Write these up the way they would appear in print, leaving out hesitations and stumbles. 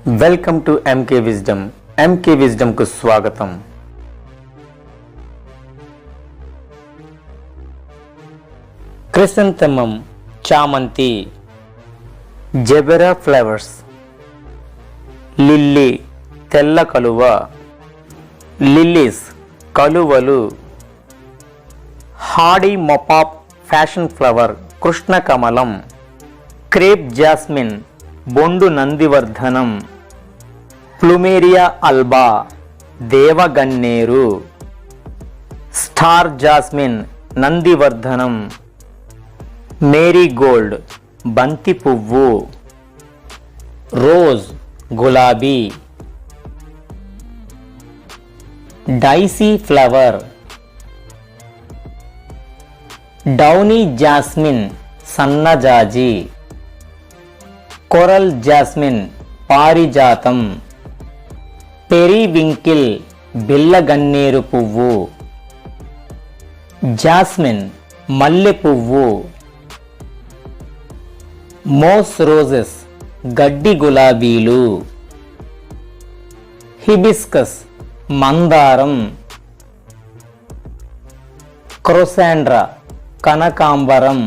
Welcome to MK Wisdom. MK Wisdom కు స్వాగతం. Chrysanthemum, చామంతి, జెబెరా ఫ్లవర్స్, లిల్లీ, తెల్ల కలువ, లిల్లీస్, కలువలు, హాడీ మొపాప్, ఫ్యాషన్ ఫ్లవర్, కృష్ణ కమలం, క్రేప్ జాస్మిన్, బొండు నందివర్ధనం, ప్లుమేరియా అల్బా, దేవగన్నేరు, స్టార్ జాస్మిన్, నందివర్ధనం, మేరీగోల్డ్, బంతి పువ్వు, రోజ్, గులాబీ, డైసీ ఫ్లవర్, డౌనీ జాస్మిన్, సన్నజాజి, కొరల్ జాస్మిన్, పారిజాతం, పెరివింకిల్, బిల్లగన్నేరు పువ్వు, జాస్మిన్, మల్లె పువ్వు, మోస్ రోజెస్, గడ్డి గులాబీలు, హిబిస్కస్, మందారం, క్రోసాండ్రా, కనకాంబరం,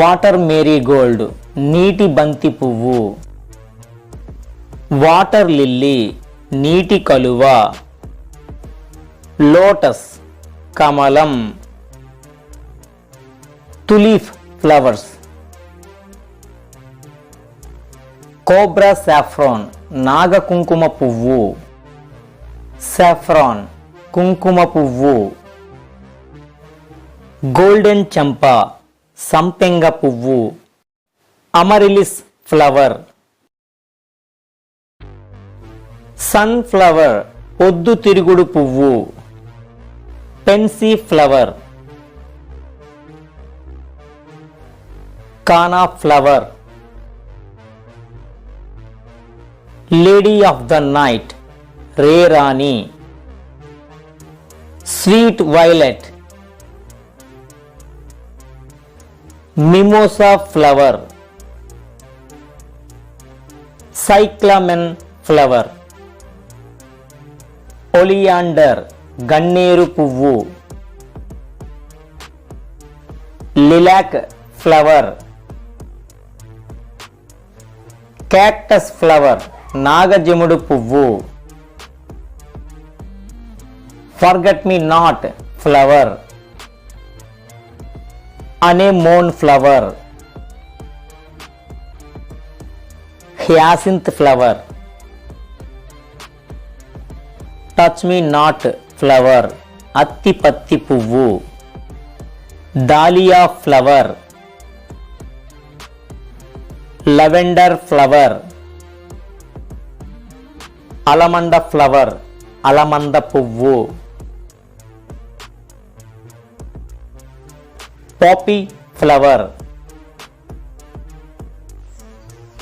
వాటర్ మేరీగోల్డ్, నీటి బంతి పువ్వు, వాటర్ లిల్లీ, నీటి కలువ, లోటస్, కమలం, తులీప్ ఫ్లవర్స్, కోబ్రా సాఫ్రాన్, నాగ కుంకుమ పువ్వు, సాఫ్రాన్, కుంకుమ పువ్వు, గోల్డెన్ చంపా, సంపెంగ పువ్వు, అమరిలిస్ ఫ్లవర్, సన్ ఫ్లవర్, పొద్దు తిరుగుడు పువ్వు, pansy flower, canna flower, lady of the night, రేరాణి, sweet violet, mimosa flower, cyclamen flower, oleander, గన్నేరు పువ్వు, లిలాక్ ఫ్లవర్, క్యాక్టస్ ఫ్లవర్, నాగజముడు పువ్వు, forget me not flower, anemone flower, hyacinth flower, touch me not flower, అత్తిపత్తి పువ్వు, dahlia flower, lavender flower, allamanda flower, allamanda పువ్వు, poppy flower,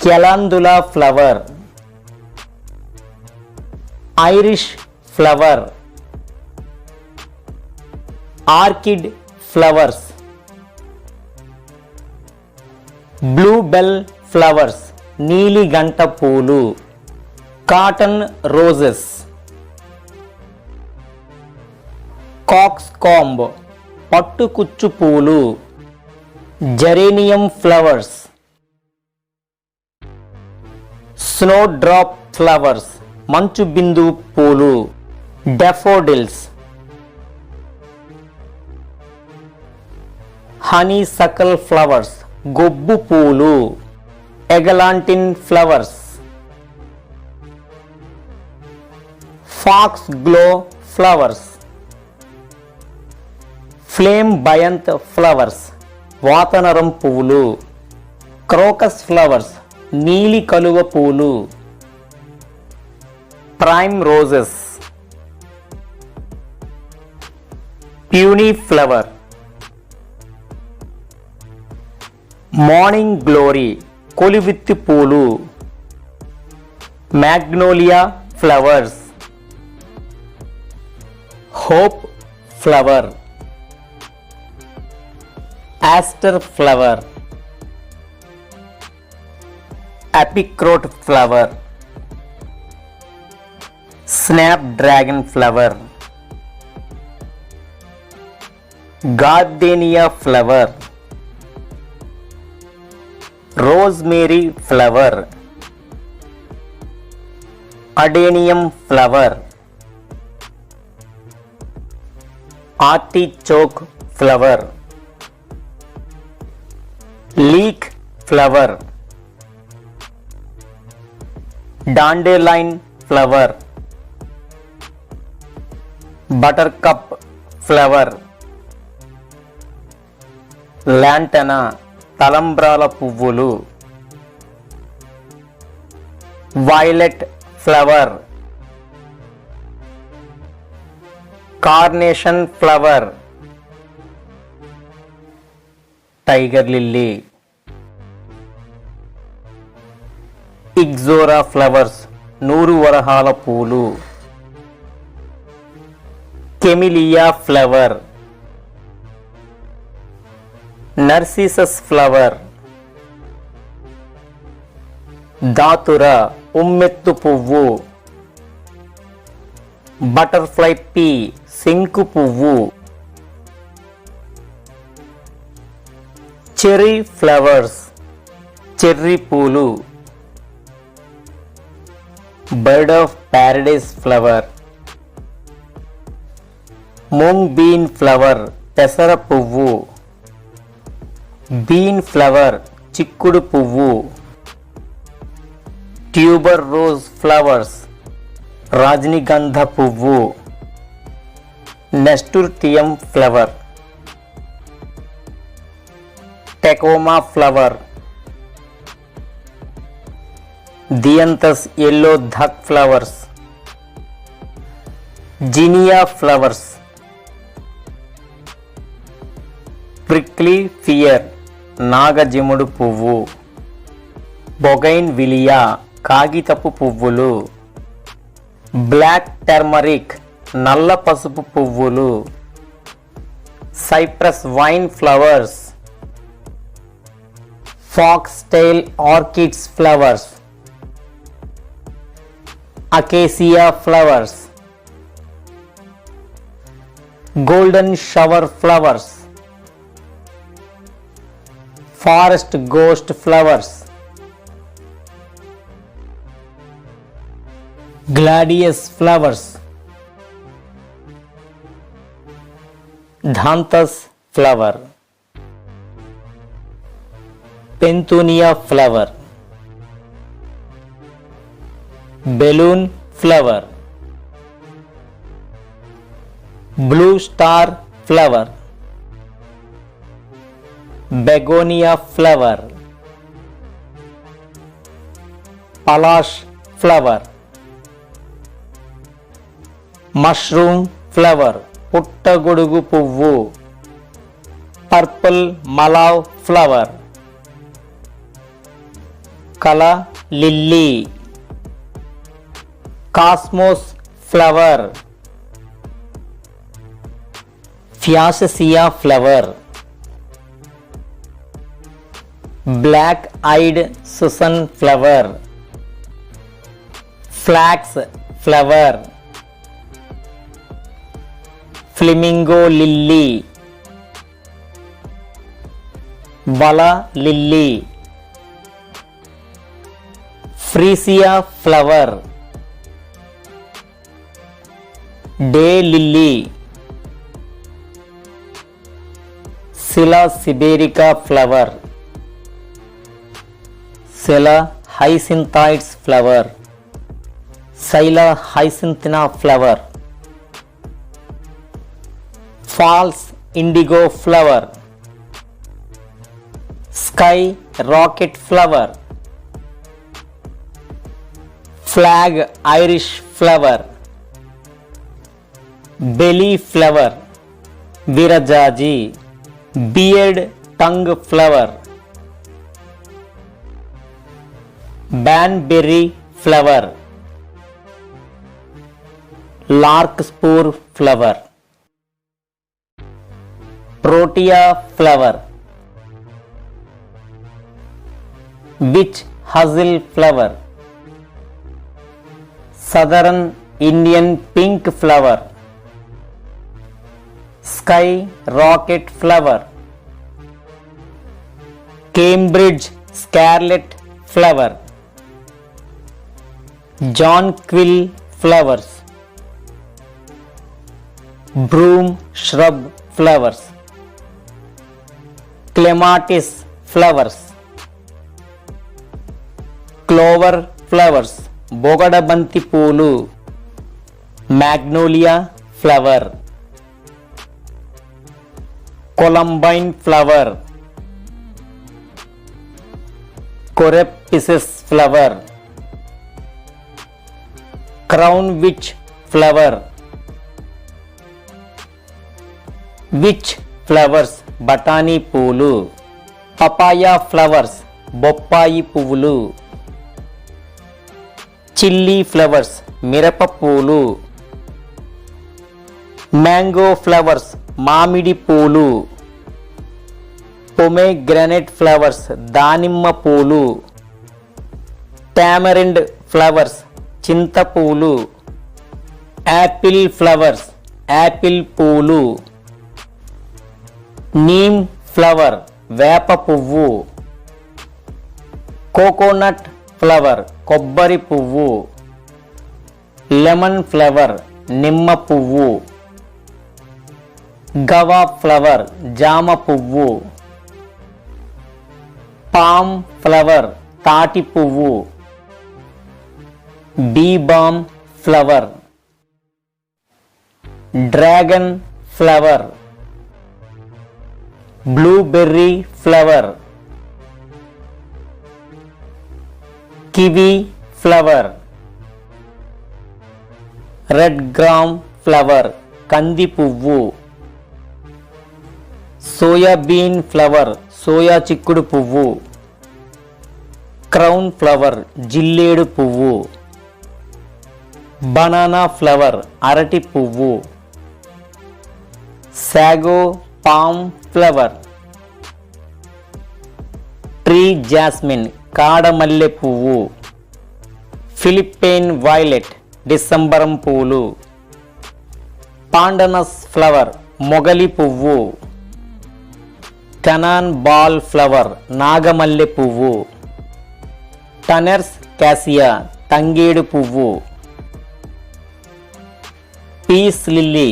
calendula flower, iris flower, orchid flowers, bluebell flowers, నీలిగంట పూలు, cotton roses, cockscomb, పట్టుకుచ్చు పూలు, geranium flowers, snow drop flowers, మంచు బిందు పూలు, డెఫోడిల్స్, హనీ సకల్ ఫ్లవర్స్, గొబ్బు పూలు, eglantine flowers, foxglove flowers, flame బయంత్ ఫ్లవర్స్, వాతనరం పువ్వులు, క్రోకస్ ఫ్లవర్స్, నీలి కలువ పూలు, primroses, peony flower, morning glory, కొలివిత్తి పూలు, magnolia flowers, hope flower, aster flower, apricot flower, snapdragon flower, gardenia flower, rosemary flower, adenium flower, artichoke flower, leek flower, dandelion flower, buttercup flower, lantana తలంబ్రాల పువ్వులు, violet flower, carnation flower, tiger lily, ixora flowers నూరు వరహాల పూలు, camellia flower, narcissus flower, దాతుర ఉమ్మెత్తు పువ్వు, butterfly pea శంకు పువ్వు, cherry flowers cherry పూలు, bird of paradise flower, mung bean flower పెసర పువ్వు, బీన్ ఫ్లవర్ చిక్కుడు పువ్వు, ట్యూబర్ రోజ్ ఫ్లవర్స్ రాజనిగంధ పువ్వు, nasturtium flower, tecoma flower, dianthus yellow ధక్ flowers, zinnia flowers, prickly pear నాగజిముడు పువ్వు, బొగైన్ విలియా కాగితపు పువ్వులు, బ్లాక్ టర్మరిక్ నల్ల పసుపు పువ్వులు, cypress vine flowers, foxtail orchids flowers, acacia flowers, golden shower flowers, forest ghost flowers, gladiolus flowers, ధాంతస్ flower, petunia flower, balloon flower, blue star flower, begonia flower, palash flower, mushroom flower పుట్టగొడుగు పువ్వు, purple mallow flower, calla lily, cosmos flower, ఫ్యాసిసియా flower, black eyed Susan flower, phlox flower, flamingo lily, వల lily, freesia flower, day lily, scilla siberica flower, scilla hyacinthoides flower, scilla hyacinthina flower, falls indigo flower, sky rocket flower, flag iris flower, బెలీ flower, విరజాజి, beard tongue flower, baneberry flower, larkspur flower, protea flower, witch hazel flower. Southern Indian pink flower. Sky rocket flower. Cambridge scarlet flower. Jonquil flowers. Broom shrub flowers. Clematis flowers. Clover flowers. బొగడబంతి పూలు. Magnolia flower. Columbine flower. Coreopsis flower. Crown witch flower. Witch flowers బఠానీ పూలు. Papaya flowers బొప్పాయి పువ్వులు. Chilli flowers మిరప పూలు. Mango flowers మామిడి పూలు. పొమేగ్రనేట్ flowers దానిమ్మ పూలు. టామరిండ్ ఫ్లవర్స్ చింత పూలు. యాపిల్ ఫ్లవర్స్ యాపిల్ పూలు. నీమ్ ఫ్లవర్ వేప పువ్వు. కోకోనట్ ఫ్లవర్ కొబ్బరి పువ్వు. లెమన్ ఫ్లవర్ నిమ్మ పువ్వు. గవా ఫ్లవర్ జామ పువ్వు. పామ్ ఫ్లవర్ తాటి పువ్వు. Bee balm flower. Dragon flower. Blueberry flower. Kiwi flower. Red gram flower కంది పువ్వు. సోయాబీన్ ఫ్లవర్ సోయా చిక్కుడు పువ్వు. క్రౌన్ ఫ్లవర్ జిల్లేడు పువ్వు. బనానా ఫ్లవర్ అరటి పువ్వు. Sago palm flower. Tree jasmine కాడమల్లె పువ్వు. ఫిలిప్పైన్ వైలెట్ డిసెంబరం పూలు. పాండనస్ ఫ్లవర్ మొగలి పువ్వు. కనాన్ బాల్ ఫ్లవర్ నాగమల్లె పువ్వు. టనర్స్ క్యాసియా తంగేడు పువ్వు. Peace lily.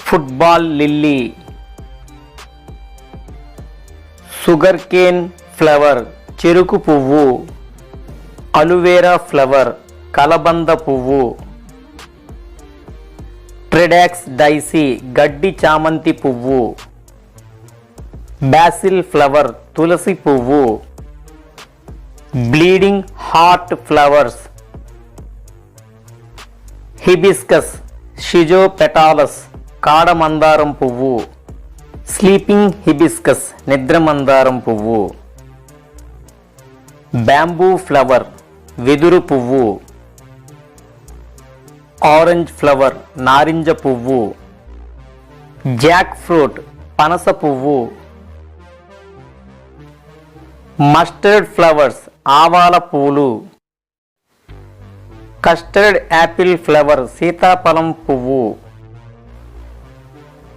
Football lily. Sugar cane flower చెరుకు పువ్వు. అలోవెరా ఫ్లవర్ కలబంద పువ్వు. ట్రెడాక్స్ డైసీ గడ్డి చామంతి పువ్వు. బాసిల్ ఫ్లవర్ తులసి పువ్వు. Bleeding heart flowers. హిబిస్కస్ షిజోపెటాలస్ కాడమందారం పువ్వు. స్లీపింగ్ హిబిస్కస్ నిద్రమందారం పువ్వు. బ్యాంబూ ఫ్లవర్ వెదురు పువ్వు. ఆరెంజ్ ఫ్లవర్ నారింజ పువ్వు. జాక్ ఫ్రూట్ పనస పువ్వు. మస్టర్డ్ ఫ్లవర్స్ ఆవాల పూలు. కస్టర్డ్ యాపిల్ ఫ్లవర్ సీతాఫలం పువ్వు.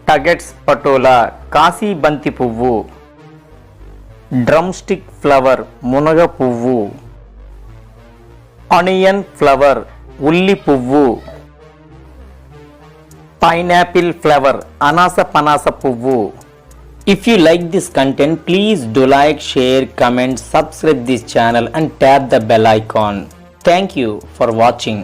టగెట్స్ పటోలా కాశీ బంతి పువ్వు. డ్రమ్ స్టిక్ ఫ్లవర్ మునగ పువ్వు. ఆనియన్ ఫ్లవర్ ఉల్లి పువ్వు. పైనాపిల్ ఫ్లవర్ అనాస పనాస పువ్వు. If you like this content, please do like, share, comment, subscribe this channel and tap the bell icon. Thank you for watching.